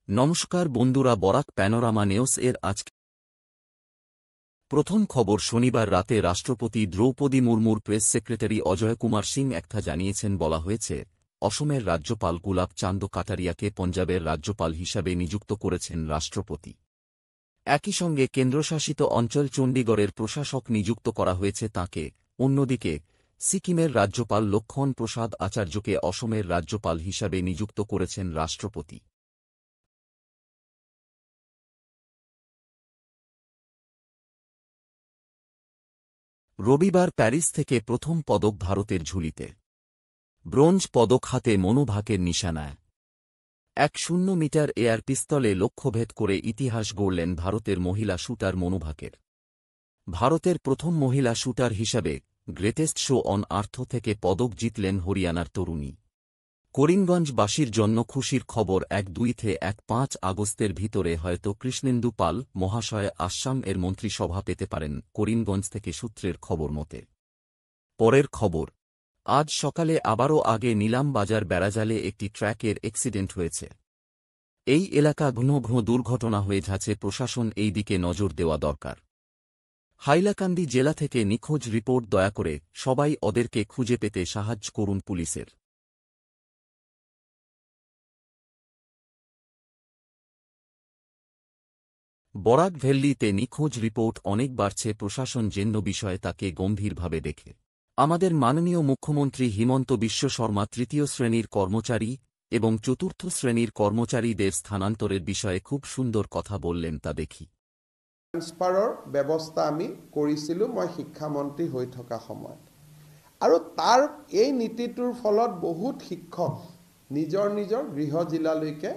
নমস্কার বন্ধুরা, Barak panorama news এর আজকে প্রথম খবর। শনিবার রাতে রাষ্ট্রপতি দ্রৌপদী মুর্মুর প্রেস সেক্রেটারি অজয় কুমার সিং একটা জানিয়েছেন। বলা হয়েছে, অসমের রাজ্যপাল গুলাব চান্দ কাটারিয়াকে পঞ্জাবের রাজ্যপাল হিসাবে নিযুক্ত করেছেন রাষ্ট্রপতি। একই সঙ্গে কেন্দ্রশাসিত অঞ্চল চণ্ডীগড়ের প্রশাসক নিযুক্ত করা হয়েছে তাঁকে। অন্যদিকে সিকিমের রাজ্যপাল লক্ষ্মণ প্রসাদ আচার্যকে অসমের রাজ্যপাল হিসাবে নিযুক্ত করেছেন রাষ্ট্রপতি। রবিবার প্যারিস থেকে প্রথম পদক ভারতের ঝুলিতে। ব্রোঞ্জ পদক হাতে মনু ভাকের নিশানায়। 1.0 মিটার এয়ার পিস্তলে লক্ষ্যভেদ করে ইতিহাস গড়লেন ভারতের মহিলা শুটার মনু ভাকের। ভারতের প্রথম মহিলা শুটার হিসাবে গ্রেটেস্ট শো অন আর্থ থেকে পদক জিতলেন হরিয়ানার তরুণী। করিমগঞ্জবাসীর জন্য খুশির খবর। 1-2-5 আগস্টের ভিতরে হয়তো কৃষ্ণেন্দু পাল মহাশয় আসাম এর মন্ত্রিসভা পেতে পারেন, করিমগঞ্জ থেকে সূত্রের খবর মতে। পরের খবর। আজ সকালে আবারও আগে নিলাম বাজার ব্যারাজালে একটি ট্র্যাকের অ্যাক্সিডেন্ট হয়েছে। এই এলাকা ঘন ঘন দুর্ঘটনা হয়ে যাচ্ছে, প্রশাসন এই দিকে নজর দেওয়া দরকার। হাইলাকান্দি জেলা থেকে নিখোঁজ রিপোর্ট। দয়া করে সবাই ওদেরকে খুঁজে পেতে সাহায্য করুন পুলিশের। বরাক ভ্যালিতে নিখোঁজ রিপোর্ট অনেক বাড়ছে, প্রশাসন যেন বিষয়ে তাকে গম্ভীরভাবে দেখে। আমাদের মাননীয় মুখ্যমন্ত্রী হিমন্ত বিশ্ব শর্মা তৃতীয় শ্রেণীর কর্মচারী এবং চতুর্থ শ্রেণীর কর্মচারীদের স্থানান্তরের বিষয়ে খুব সুন্দর কথা বললেন, তা দেখি। ট্ৰান্সফাৰৰ ব্যৱস্থা আমি কৰিছিলোঁ মই শিক্ষামন্ত্ৰী হৈ থকা সময়ত, আৰু তাৰ এই নীতিটোৰ ফলত বহুত শিক্ষক নিজৰ নিজৰ গৃহ জিলালৈকে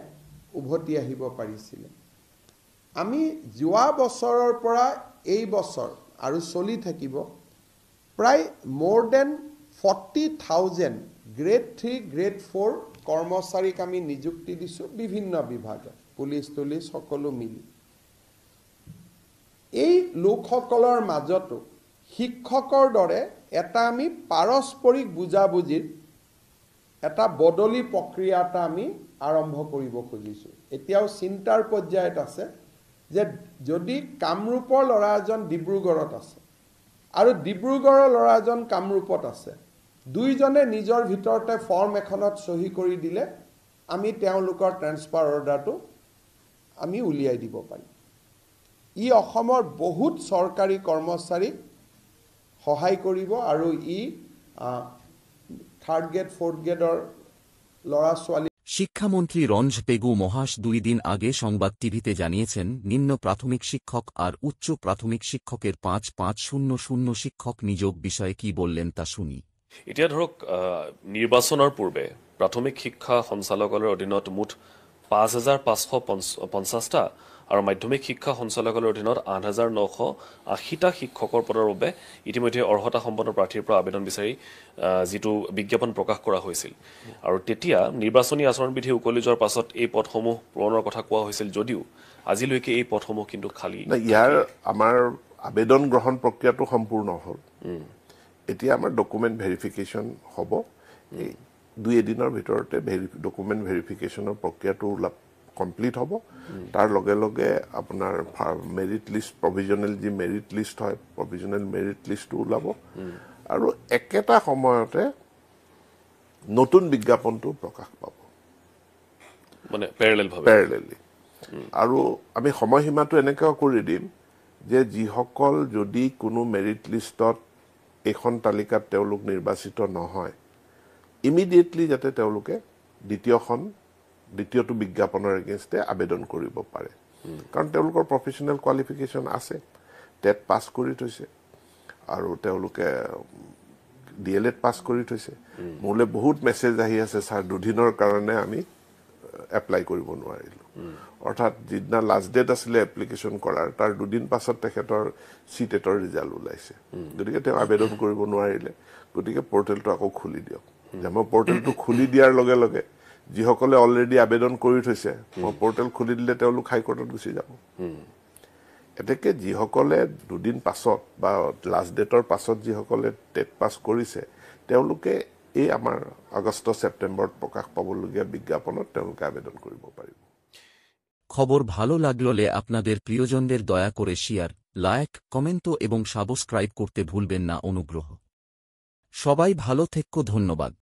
উভতি আহিব পাৰিছিলে। আমি যোৱা বছৰৰ পৰা এই বছৰ আৰু চলি থাকিব প্ৰায় more than 40,000 গ্ৰেড 3 গ্ৰেড 4 কৰ্মচাৰীক আমি নিযুক্তি দিছোঁ বিভিন্ন বিভাগে, পুলিচ তুলিচ সকলো মিলি। এই লোকসকলৰ মাজতো শিক্ষকৰ দৰে এটা আমি পাৰস্পৰিক বুজাবুজিৰ এটা বদলি প্ৰক্ৰিয়া এটা আমি আৰম্ভ কৰিব খুজিছোঁ। এতিয়াও চিন্তাৰ পৰ্যায়ত আছে যে যদি কামৰূপৰ ল'ৰা এজন ডিব্ৰুগড়ত আছে আৰু ডিব্ৰুগড়ৰ ল'ৰা এজন কামৰূপত আছে, দুইজনে নিজৰ ভিতৰতে ফৰ্ম এখনত চহী কৰি দিলে আমি তেওঁলোকৰ ট্ৰান্সফাৰ অৰ্ডাৰটো আমি উলিয়াই দিব পাৰিম। ই অসমৰ বহুত চৰকাৰী কৰ্মচাৰীক সহায় কৰিব আৰু ই 3rd গ্ৰেড 4th গ্ৰেডৰ ল'ৰা ছোৱালী। শিক্ষামন্ত্রী রঞ্জ পেগু মহাশ 2 দিন আগে সংবাদ টিভিতে জানিয়েছেন, নিম্ন প্রাথমিক শিক্ষক আর উচ্চ প্রাথমিক শিক্ষকের 5,500 শিক্ষক নিয়োগ বিষয়ে কি বললেন তা শুনি। এতিয়া ধৰক নিৰ্বাচনৰ পূৰ্বে প্ৰাথমিক শিক্ষা সঞ্চালকালয়ৰ অধীনত মুঠ 5,550টা আৰু মাধ্যমিক শিক্ষা সঞ্চালকালয়ৰ অধীনত 8,980টা শিক্ষকৰ পদৰ বাবে ইতিমধ্যে অৰ্হতা সম্পন্ন প্ৰাৰ্থীৰ পৰা আবেদন বিচাৰি যিটো বিজ্ঞাপন প্ৰকাশ কৰা হৈছিল, আৰু তেতিয়া নিৰ্বাচনী আচৰণবিধি উকলি যোৱাৰ পাছত এই পদসমূহ পূৰণৰ কথা কোৱা হৈছিল যদিও আজিলৈকে এই পদসমূহ কিন্তু খালী। ইয়াৰ আমাৰ আবেদন গ্ৰহণ প্ৰক্ৰিয়াটো সম্পূৰ্ণ হ'ল। এতিয়া আমাৰ ডকুমেণ্ট ভেৰিফিকেশ্যন হ'ব। এই 2 দিনৰ ভিতৰতে ডকুমেণ্ট ভেৰিফিকেশ্যনৰ প্ৰক্ৰিয়াটো কমপ্লিট হ'ব। তাৰ লগে লগে আপোনাৰ মেৰিট লিষ্ট, প্ৰভিজনেল যি মেৰিট লিষ্ট হয়, প্ৰভিজনেল মেৰিট লিষ্টটো ওলাব, আৰু একেটা সময়তে নতুন বিজ্ঞাপনটো প্ৰকাশ পাব, মানে পেৰেলেলি। আৰু আমি সময়সীমাটো এনেকৈ কৰি দিম যে যিসকল যদি কোনো মেৰিট লিষ্টত এইখন তালিকাত তেওঁলোক নিৰ্বাচিত নহয়, ইমিডিয়েটলি যাতে তেওঁলোকে দ্বিতীয়টো বিজ্ঞাপনৰ এগেইনষ্টে আবেদন কৰিব পাৰে, কাৰণ তেওঁলোকৰ প্ৰফেশ্যনেল কোৱালিফিকেশ্যন আছে, টেট পাছ কৰি থৈছে আৰু তেওঁলোকে DLED পাছ কৰি থৈছে। মোলৈ বহুত মেছেজ আহি আছে, ছাৰ 2 দিনৰ কাৰণে আমি এপ্লাই কৰিব নোৱাৰিলোঁ। অৰ্থাৎ যিদিনা লাষ্ট ডেট আছিলে এপ্লিকেশ্যন কৰাৰ, তাৰ 2 দিন পাছত তেখেতৰ CTETৰ ৰিজাল্ট ওলাইছে, গতিকে তেওঁ আবেদন কৰিব নোৱাৰিলে। গতিকে পৰ্টেলটো আকৌ খুলি দিয়ক। মই পৰ্টেলটো খুলি দিয়াৰ লগে লগে যিসকলে অলৰেডি আবেদন কৰি থৈছে, মই পৰ্টেল খুলি দিলে তেওঁলোক হাইকোৰ্টত গুচি যাব। এতেকে যিসকলে 2 দিন পাছত বা লাষ্ট ডেটৰ পাছত যিসকলে টেট পাছ কৰিছে, তেওঁলোকে এই আমাৰ আগষ্ট ছেপ্টেম্বৰত প্ৰকাশ পাবলগীয়া বিজ্ঞাপনত তেওঁলোকে আবেদন কৰিব পাৰিব। খবর ভালো লাগলে আপনাদের প্রিয়জনদের দয়া করে শেয়ার, লাইক, কমেন্ট এবং সাবস্ক্রাইব করতে ভুলবেন না অনুগ্রহ। সবাই ভালো থেকো, ধন্যবাদ।